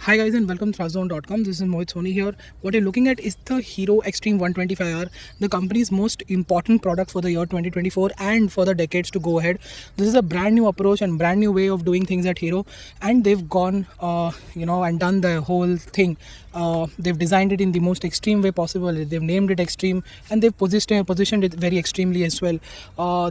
Hi guys and welcome to Thrustzone.com. This is Mohit Soni here. What you're looking at is the Hero Xtreme 125R, the company's most important product for the year 2024 and for the decades to go ahead. This is a brand new approach and brand new way of doing things at Hero, and they've gone and done the whole thing. They've designed it in the most extreme way possible. They've named it Xtreme, and they've positioned it very extremely as well.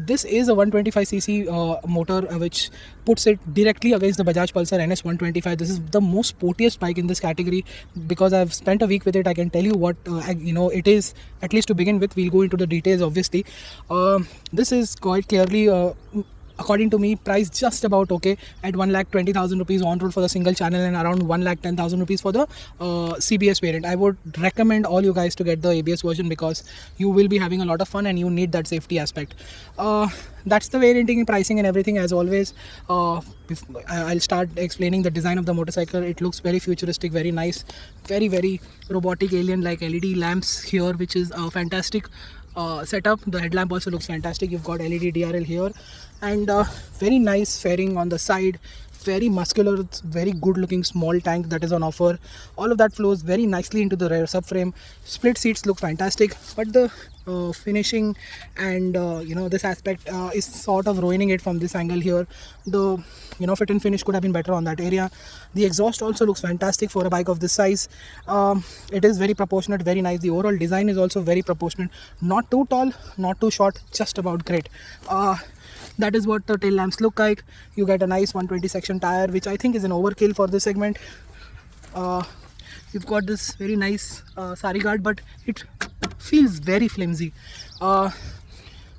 This is a 125cc motor which puts it directly against the Bajaj Pulsar NS 125. This is the most sportiest bike in this category because I've spent a week with it. I can tell you what it is, at least to begin with. We'll go into the details obviously. This is quite clearly according to me priced just about okay at 1,20,000 rupees on road for the single channel and around 1,10,000 rupees for the CBS variant. I would recommend all you guys to get the ABS version because you will be having a lot of fun and you need that safety aspect. That's the varianting, pricing and everything as always. I'll start explaining the design of the motorcycle. It looks very futuristic, very nice, very robotic, alien like LED lamps here, which is a fantastic setup. The headlamp also looks fantastic. You've got LED DRL here and very nice fairing on the side, very muscular, very good looking small tank that is on offer. All of that flows very nicely into the rear subframe. Split seats look fantastic, but the finishing and this aspect is sort of ruining it from this angle here. The fit and finish could have been better on that area. The exhaust also looks fantastic for a bike of this size. It is very proportionate, very nice. The overall design is also very proportionate, not too tall, not too short, just about great. That is what the tail lamps look like. You get a nice 120 section tire, which I think is an overkill for this segment. You've got this very nice sari guard, but it feels very flimsy.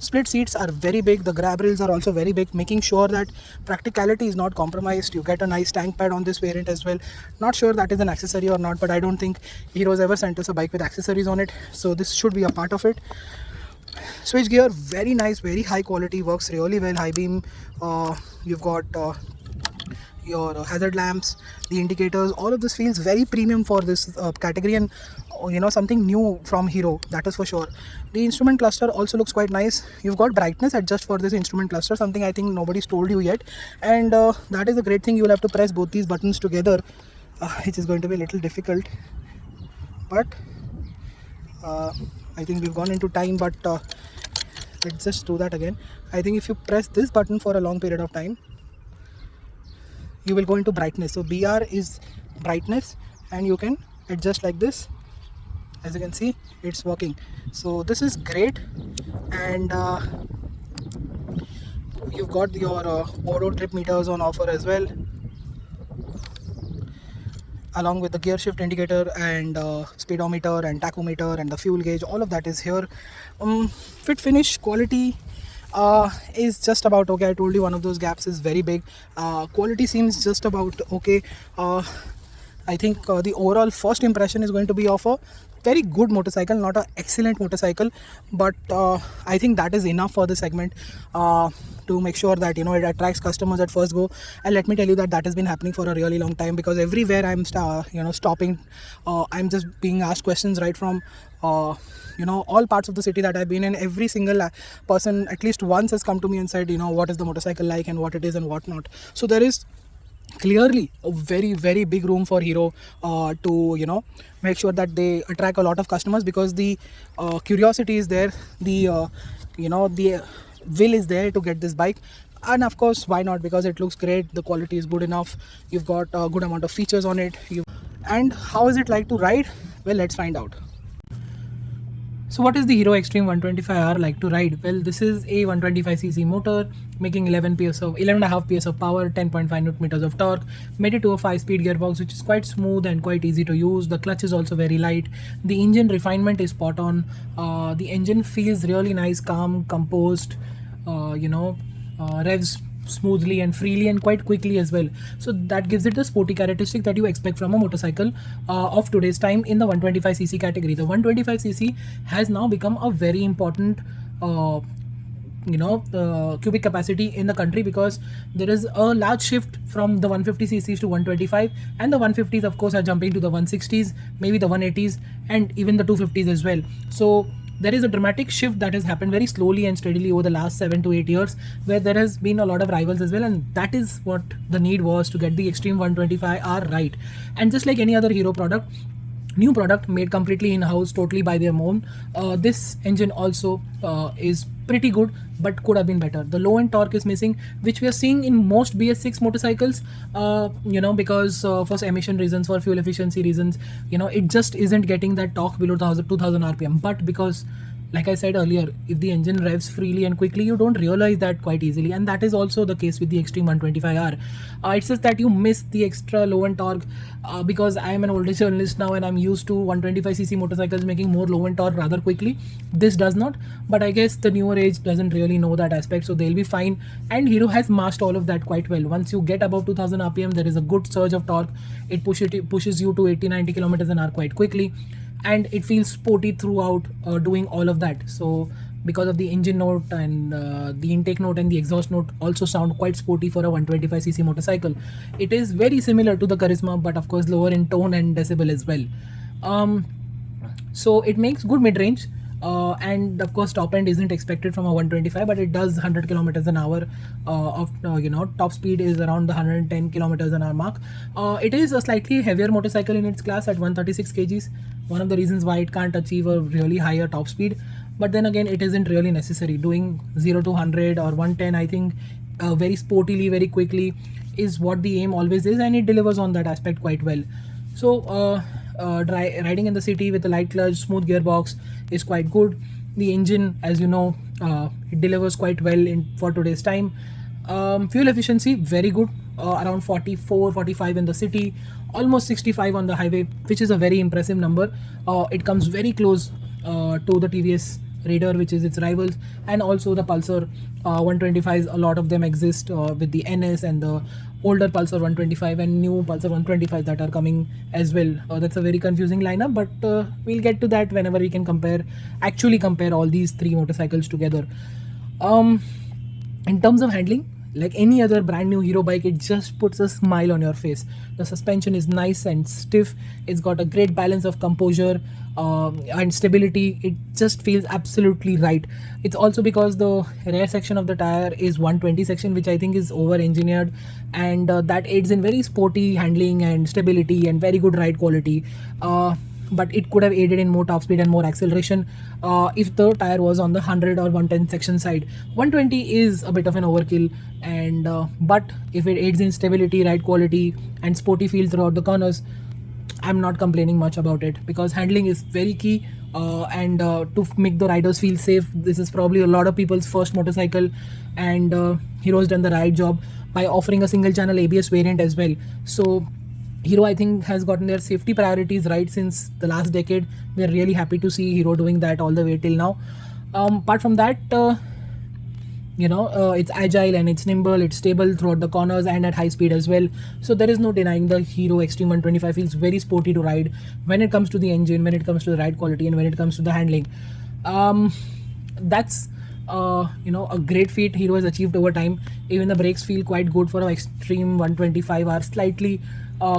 Split seats are very big. The grab rails are also very big, making sure that practicality is not compromised. You get a nice tank pad on this variant as well. Not sure that is an accessory or not, but I don't think Hero's ever sent us a bike with accessories on it, so this should be a part of it. Switch gear, very nice, very high quality, works really well. High beam, you've got your hazard lamps, the indicators. All of this feels very premium for this category, and something new from Hero, that is for sure. The instrument cluster also looks quite nice. You've got brightness adjust for this instrument cluster, something I think nobody's told you yet, and that is a great thing. You'll have to press both these buttons together, which is going to be a little difficult, but I think we've gone into time, but let's just do that again. I think if you press this button for a long period of time, you will go into brightness. So BR is brightness, and you can adjust like this. As you can see, it's working. So this is great, and you've got your auto trip meters on offer as well, along with the gear shift indicator and speedometer and tachometer and the fuel gauge. All of that is here. Fit finish quality is just about okay. I told you one of those gaps is very big. Quality seems just about okay. I think the overall first impression is going to be of a very good motorcycle, not an excellent motorcycle, but I think that is enough for the segment to make sure that it attracts customers at first go. And let me tell you that has been happening for a really long time, because everywhere I'm stopping, I'm just being asked questions right from all parts of the city that I've been in. Every single person at least once has come to me and said, what is the motorcycle like and what it is and what not. So there is clearly a very big room for Hero to make sure that they attract a lot of customers, because the curiosity is there, the the will is there to get this bike. And of course, why not? Because it looks great, the quality is good enough, you've got a good amount of features on it. And how is it like to ride? Well, let's find out. So what is the Hero Xtreme 125R like to ride? Well, this is a 125cc motor making 11.5 PS of power, 10.5 Nm of torque, made it to a 5-speed gearbox, which is quite smooth and quite easy to use. The clutch is also very light. The engine refinement is spot on. The engine feels really nice, calm, composed, revs smoothly and freely and quite quickly as well. So that gives it the sporty characteristic that you expect from a motorcycle of today's time in the 125cc category. The 125cc has now become a very important cubic capacity in the country, because there is a large shift from the 150cc's to 125, and the 150s of course are jumping to the 160s, maybe the 180s, and even the 250s as well. So there is a dramatic shift that has happened very slowly and steadily over the last 7 to 8 years, where there has been a lot of rivals as well, and that is what the need was, to get the Xtreme 125R right. And just like any other Hero product, new product made completely in-house, totally by their own, this engine also is pretty good, but could have been better. The low end torque is missing, which we are seeing in most BS6 motorcycles, because for emission reasons, for fuel efficiency reasons, it just isn't getting that torque below 2000 rpm. But because, like I said earlier, if the engine revs freely and quickly, you don't realize that quite easily, and that is also the case with the Xtreme 125R. It's just that you miss the extra low end torque, because I am an older journalist now and I'm used to 125cc motorcycles making more low end torque rather quickly. This does not, but I guess the newer age doesn't really know that aspect, so they'll be fine. And Hero has mastered all of that quite well. Once you get above 2000 rpm, there is a good surge of torque. It pushes you to 80-90 kilometers an hour quite quickly, and it feels sporty throughout, doing all of that. So because of the engine note and the intake note and the exhaust note also sound quite sporty for a 125cc motorcycle. It is very similar to the Charisma, but of course lower in tone and decibel as well. So it makes good mid-range, and of course top end isn't expected from a 125, but it does 100 kilometers an hour of top speed is around the 110 kilometers an hour mark. It is a slightly heavier motorcycle in its class at 136 kgs, one of the reasons why it can't achieve a really higher top speed. But then again, it isn't really necessary. Doing 0 to 100 or 110, I think, very sportily, very quickly is what the aim always is, and it delivers on that aspect quite well. So riding in the city with a light clutch, smooth gearbox is quite good. The engine, as you know, it delivers quite well for today's time. Fuel efficiency very good, around 44-45 in the city, almost 65 on the highway, which is a very impressive number. It comes very close to the TVS Raider, which is its rivals, and also the Pulsar 125s. A lot of them exist with the NS and the older Pulsar 125 and new Pulsar 125 that are coming as well. That's a very confusing lineup, but we'll get to that whenever we can actually compare all these three motorcycles together. In terms of handling, like any other brand new Hero bike, it just puts a smile on your face. The suspension is nice and stiff. It's got a great balance of composure and stability. It just feels absolutely right. It's also because the rear section of the tire is 120 section, which I think is over engineered, and that aids in very sporty handling and stability and very good ride quality. But it could have aided in more top speed and more acceleration if the tire was on the 100 or 110 section side. 120 is a bit of an overkill, and but if it aids in stability, ride quality and sporty feel throughout the corners, I'm not complaining much about it, because handling is very key, and to make the riders feel safe. This is probably a lot of people's first motorcycle, and Hero's done the right job by offering a single channel ABS variant as well. So Hero, I think, has gotten their safety priorities right since the last decade. We're really happy to see Hero doing that all the way till now. Apart from that, it's agile and it's nimble, it's stable throughout the corners and at high speed as well. So there is no denying the Hero Xtreme 125 feels very sporty to ride when it comes to the engine, when it comes to the ride quality, and when it comes to the handling. That's a great feat Hero has achieved over time. Even the brakes feel quite good for an Xtreme 125R, slightly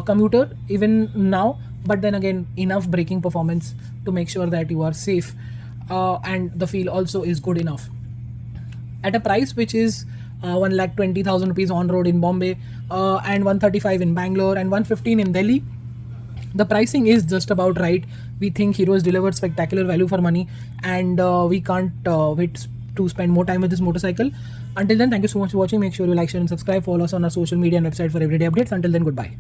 commuter even now, but then again enough braking performance to make sure that you are safe, and the feel also is good enough at a price which is 1,20,000 rupees on road in Bombay, and 135 in Bangalore and 115 in Delhi. The pricing is just about right. We think Hero has delivered spectacular value for money, and we can't wait to spend more time with this motorcycle. Until then, thank you so much for watching. Make sure you like, share and subscribe. Follow us on our social media and website for everyday updates. Until then, goodbye.